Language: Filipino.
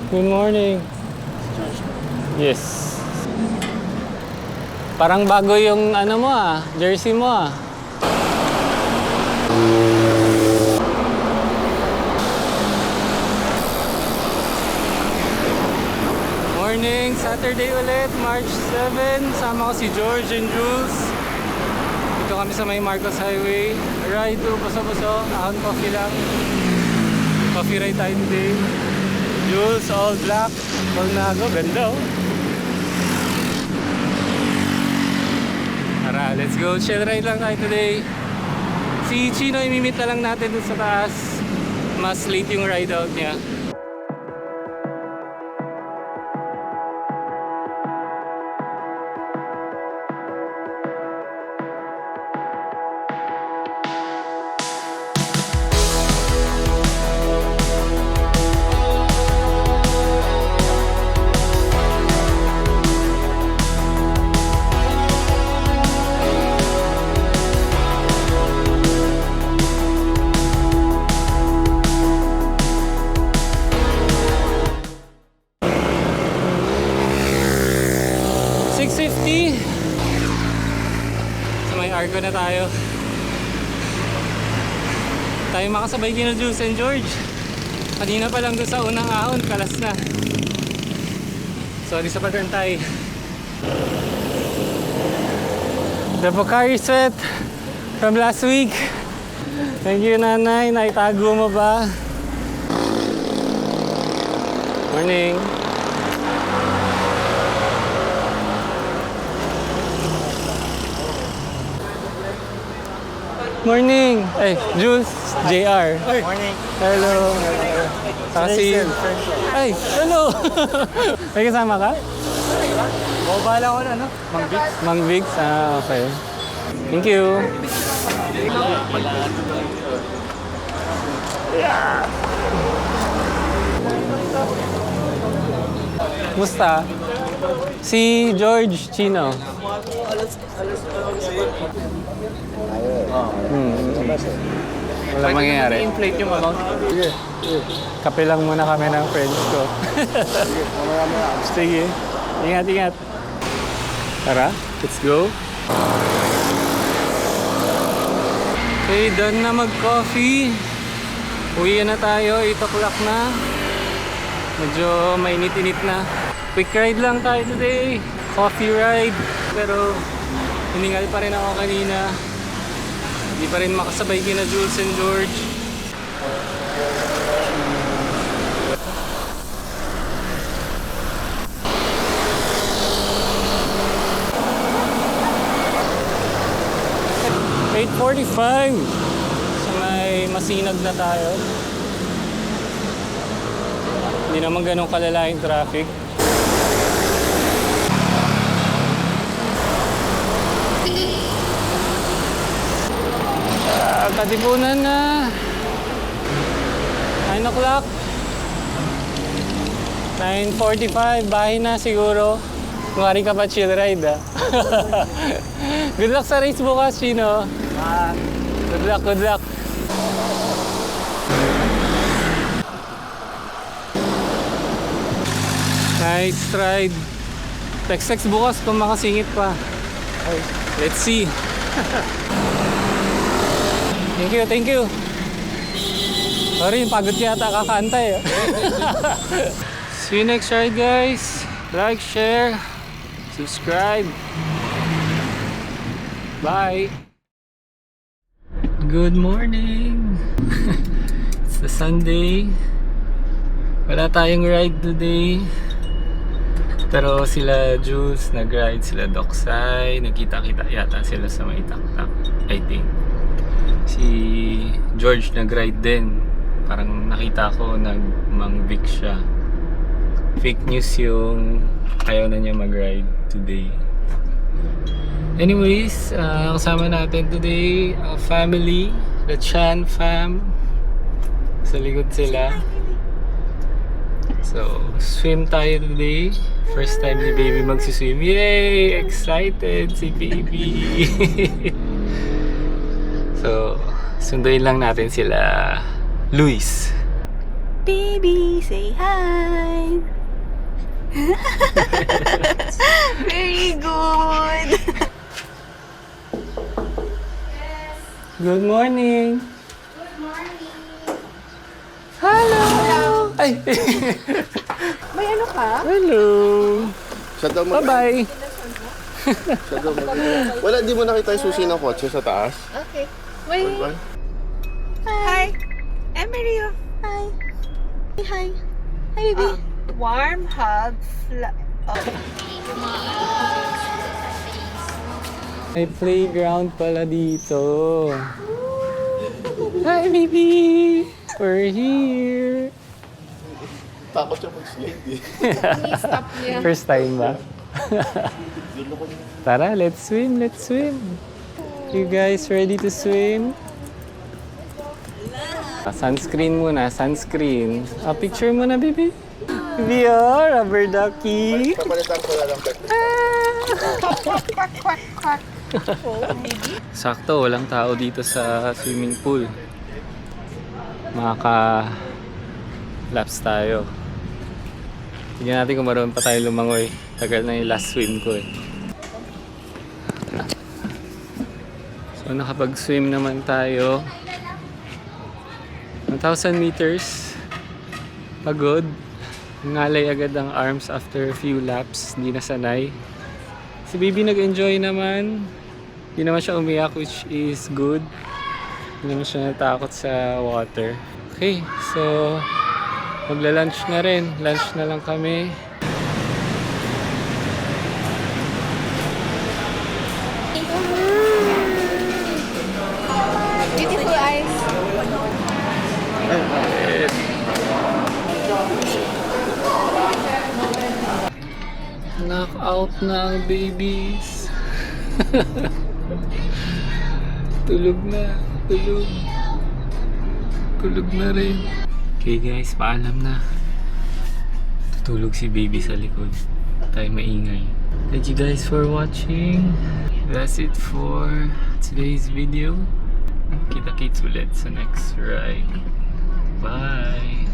Good morning. Yes. Parang bago yung ano mo jersey mo Morning, Saturday ulit, March 7. Sama ko si George and Jules. Dito kami sa may Marcos Highway. Ride to Boso-Boso. Ahon coffee lang. Coffee ride tayo today. Jules, all black. All nago. Ganda Tara, let's go. Chill ride lang tayo today. Si Chino, imimit na lang natin dun sa taas. Mas late yung ride out niya. Argo na tayo. Tayo makasabay kina Jules and George. Kanina pa lang doon sa unang ahon, kalas na. Sorry sa pagantay. The Pocari sweat from last week. Thank you, nanay. Naitago mo ba? Morning. Morning! Ay, Jules, JR. Morning. Hello. Saka si... Ay, hello! May kasama ka? Mobile ako na, no? Mang Bix. Mang Bix? Okay. Thank you. Musta? Si George Chino. Wala mangyayari. I-inflate yung amount. Kape lang muna kami ng friends ko. Sige. Ingat, ingat. Tara, let's go. Okay, done na mag-coffee. Uwi na tayo, 8 o'clock na. Medyo mainit-init na. Quick ride lang tayo today. Coffee ride. Pero hiningal pa rin ako kanina. Hindi pa rin makasabay kina Jules and George. (8:45) So may masinag na tayo. Hindi naman ganun kalala yung traffic. Katipunan na. 9 o'clock. 9:45. Bahay na siguro. Kumari ka pa chill ride Good luck sa race bukas, Chino. Good luck, good luck. Nice ride. Text bukas kung makasingit pa. Let's see. Thank you, thank you. Sorry, pagod yata kakantay. See you next ride, guys. Like, share, subscribe. Bye. Good morning. It's the Sunday. Wala tayong ride today. Pero sila Jules nag-ride, sila Doksay. Nagkita-kita yata sila sa may taktak, I think. Si George nag-ride din. Parang nakita ko nag-Mang Bix siya. Fake news yung ayaw na niya mag-ride today. Anyways, kasama natin today family, the Chan fam. Sa likod sila. So, swim tayo today. First time ni baby magsiswim. Yay! Excited si baby! So, sunduin lang natin sila Luis. Baby, say hi. Very good. Good morning. Good morning. Hello. Ay. May ano ka? Hello. Siya daw mag- Bye-bye. Siya daw mag- Wala, di mo nakita yung susi ng kotse sa taas? Okay. Wait. Bye-bye. Hi. Emilio. Hi. Hi. Hi, baby. Warm hug. May playground pala dito. Hi, baby. We're here. Takot siya mag-slide eh. First time ba? Tara, let's swim, let's swim. You guys ready to swim? Sunscreen muna, sunscreen. Picture muna, baby. Vio, rubber ducky. Papalitan ko na lang. Sakto, walang tao dito sa swimming pool. Makaka-laps tayo. Tignan natin kung maroon pa tayo lumangoy. Tagal na yung last swim ko eh. So nakapag-swim naman tayo. 1,000 meters. Pagod. Ngalay agad ang arms after a few laps. Hindi na sanay. Si baby nag-enjoy naman. Hindi naman siya umiyak, which is good. Hindi naman siya natakot sa water. Okay, so magla-lunch na rin. Lunch na lang kami. Beautiful eyes. Knock out na ang babies. Tulog na. Tulog. Tulog na rin. Okay guys, paalam na. Tutulog si baby sa likod. Tayo maingay. Thank you guys for watching. That's it for today's video. Kita-kits ulit sa next ride. Bye!